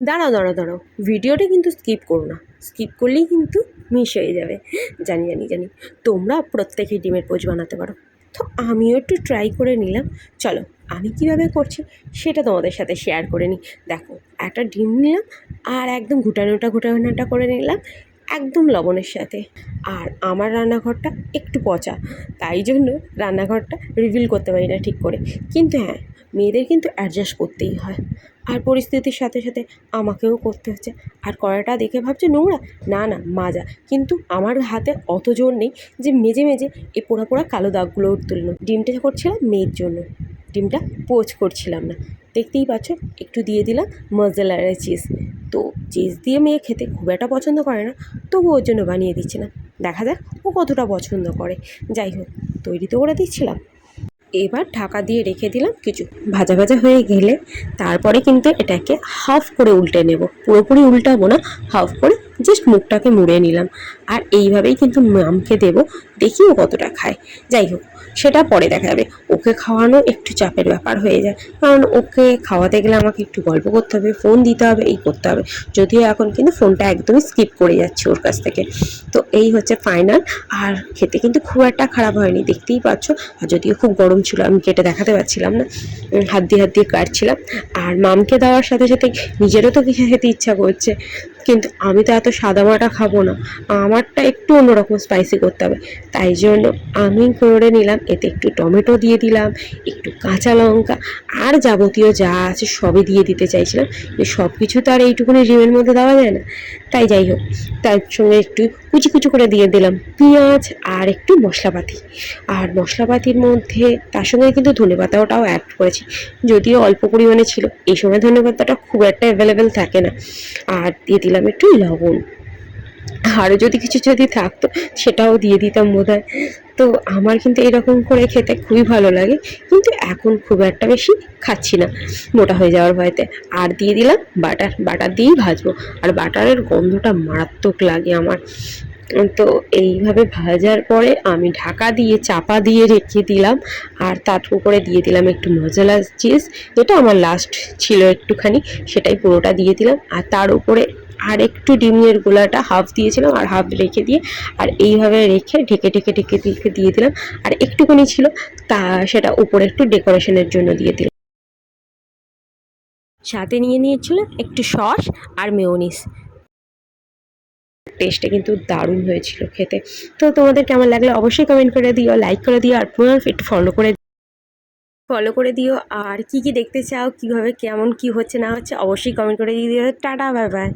দাঁড়াও দাঁড়াও দাঁড়াও, ভিডিওটা কিন্তু স্কিপ করো না, স্কিপ করলেই কিন্তু মিস হয়ে যাবে। জানি জানি জানি তোমরা প্রত্যেকেই ডিমের পোচ বানাতে পারো, তো আমিও একটু ট্রাই করে নিলাম। চলো আমি কিভাবে করছি সেটা তোমাদের সাথে শেয়ার করে নিই। দেখো, একটা ডিম নিলাম আর একদম ঘুটানোটা ঘুটানোটা করে নিলাম একদম লবণের সাথে। আর আমার রান্নাঘরটা একটু পচা, তাই জন্য রান্নাঘরটা রিভিল করতে পারি না ঠিক করে, কিন্তু হ্যাঁ, মেয়েদের কিন্তু অ্যাডজাস্ট করতেই হয়, আর পরিস্থিতির সাথে সাথে আমাকেও করতে হচ্ছে। আর কড়াইটা দেখে ভাবছে নোংরা, না না মাজা, কিন্তু আমার হাতে অত জোর নেই যে মেজে মেজে এই পোড়া পোড়া কালো দাগগুলো তুলল। ডিমটা করছিলাম মেয়ের জন্য, ডিমটা পোচ করছিলাম না। দেখতেই পাচ্ছ একটু দিয়ে দিলাম মজেলারা চিজ। তো চিজ দিয়ে মেয়ে খেতে খুব একটা পছন্দ করে না, তবু ওর জন্য বানিয়ে দিচ্ছিলাম, দেখা যাক ও কতটা পছন্দ করে। যাই হোক, তৈরি তো করে দিচ্ছিলাম। এবার ঢাকা দিয়ে রেখে দিলাম, কিছু ভাজা ভাজা হয়ে গেলে তারপরে কিন্তু এটাকে হাফ করে উল্টে নেব, পুরোপুরি উল্টাবো না, হাফ করে জাস্ট মুখটাকে মুড়ে নিলাম। আর এইভাবেই কিন্তু মামকে দেবো, দেখি ও কতটা খায়। যাই হোক, সেটা পরে দেখা যাবে। ওকে খাওয়ানো একটু চাপের ব্যাপার হয়ে যায়, কারণ ওকে খাওয়াতে গেলে আমাকে একটু গল্প করতে হবে, ফোন দিতে হবে, এই করতে হবে। যদিও এখন কিন্তু ফোনটা একদমই স্কিপ করে যাচ্ছে ওর কাছ থেকে। তো এই হচ্ছে ফাইনাল। আর খেতে কিন্তু খুব একটা খারাপ হয়নি, দেখতেই পাচ্ছ। আর যদিও খুব গরম ছিল, আমি কেটে দেখাতে পারছিলাম না, হাত দিয়ে কাটছিলাম। আর মামকে দেওয়ার সাথে সাথে নিজেরও তো কিছু খেতে ইচ্ছা করছে, কিন্তু আমি তো এত সাদামাটা খাবো না, আমারটা একটু অন্যরকম স্পাইসি করতে হবে। তাই জন্য আমি করে নিলাম, এতে একটু টমেটো দিয়ে দিলাম, একটু কাঁচা লঙ্কা, আর যাবতীয় যা আছে সবই দিয়ে দিতে চাইছিলাম। সব কিছু তো আর এইটুকুনি ডিমের মধ্যে দেওয়া যায় না। তাই যাই হোক, তার সঙ্গে একটু কুচি কুচি করে দিয়ে দিলাম পেঁয়াজ আর একটু মশলাপাতি। আর মশলাপাতির মধ্যে তার সঙ্গে কিন্তু ধনেপাতাটাও অ্যাড করেছি, যদিও অল্প পরিমাণে ছিল, এই সময় ধনেপাতাটা খুব একটা অ্যাভেলেবেল থাকে না। আর দিয়ে দিলাম একটু লবণ, আরও যদি কিছু যদি থাকতো সেটাও দিয়ে দিতাম বোধহয়। তো আমার কিন্তু এরকম করে খেতে খুবই ভালো লাগে, কিন্তু এখন খুব একটা বেশি খাচ্ছি না মোটা হয়ে যাওয়ার ভয়তে। আর দিয়ে দিলাম বাটার, বাটার দিয়েই ভাজবো। আর বাটারের গন্ধটা মারাত্মক লাগে আমার। তো এইভাবে ভাজার পরে আমি ঢাকা দিয়ে চাপা দিয়ে রেখে দিলাম। আর তার উপরে দিয়ে দিলাম একটু মজেলা চিজ, যেটা আমার লাস্ট ছিল একটুখানি, সেটাই পুরোটা দিয়ে দিলাম। আর তার উপরে আর একটু ডিমের গোলাটা হাফ দিয়েছিলাম আর হাফ রেখে দিয়ে, আর এইভাবে রেখে ঢেকে ঢেকে ঢেকে ঢেকে দিয়ে দিলাম। আর একটুখানি ছিল তা, সেটা উপরে একটু ডেকোরেশনের জন্য দিয়ে দিলাম। সাথে নিয়ে নিয়েছিল একটু সস আর মেয়োনিজ। টেস্টটা কিন্তু দারুণ হয়েছিল খেতে। তো তোমাদের কেমন লাগলো অবশ্যই কমেন্ট করে দিও, লাইক করে দিও, আর একটু ফলো করে দিও। আর কি কি দেখতে চাও, কিভাবে কেমন কি হচ্ছে না হচ্ছে অবশ্যই কমেন্ট করে দিও। Tata, bye bye.